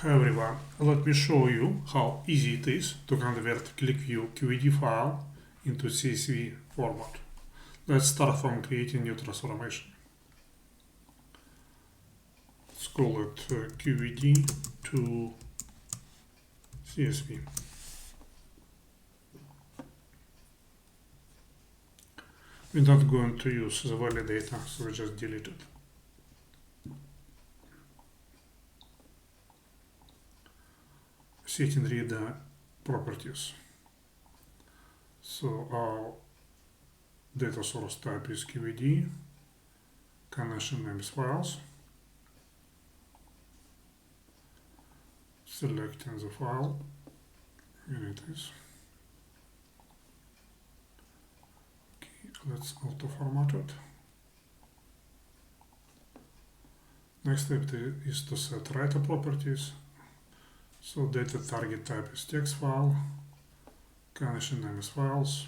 Hi everyone, let me show you how easy it is to convert Qlik QVD file into CSV format. Let's start from creating new transformation. Let's call it QVD to CSV. We're not going to use the valid data, so we just delete it. Set and read the properties. So our data source type is QVD, connection name is files, selecting the file, here it is. Okay, let's auto format it. Next step is to set writer properties. So data target type is text file, connection name is files,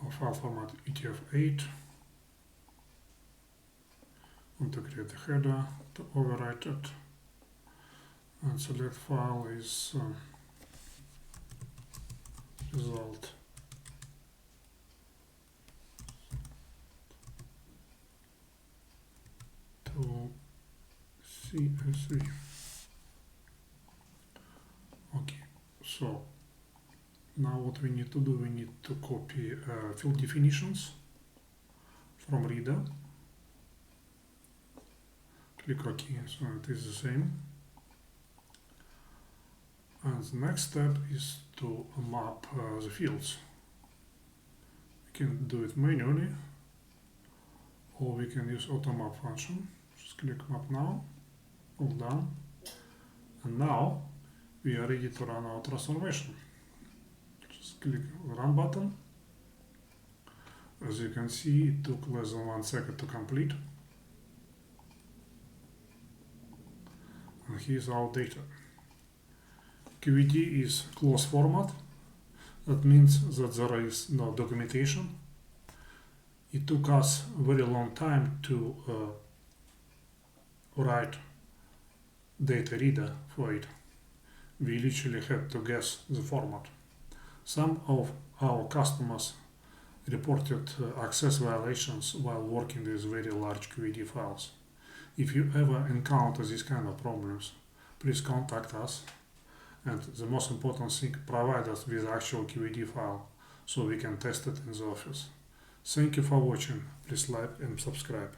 our file format UTF-8. Want to create a header to overwrite it, and select file is result. To CSV. Okay, so now what we need to do, we need to copy field definitions from reader. Click OK, so it is the same. And the next step is to map the fields. We can do it manually, or we can use auto map function. Just click map now. All done, and now we are ready to run our transformation. Just click the run button. As you can see, it took less than 1 second to complete, and here's our data. QVD is closed format. That means that there is no documentation. It took us a very long time to write data reader for it. We literally had to guess the format. Some of our customers reported access violations while working with very large QVD files. If you ever encounter these kind of problems, please contact us, and the most important thing, provide us with actual QVD file so we can test it in the office. Thank you for watching. Please like and subscribe.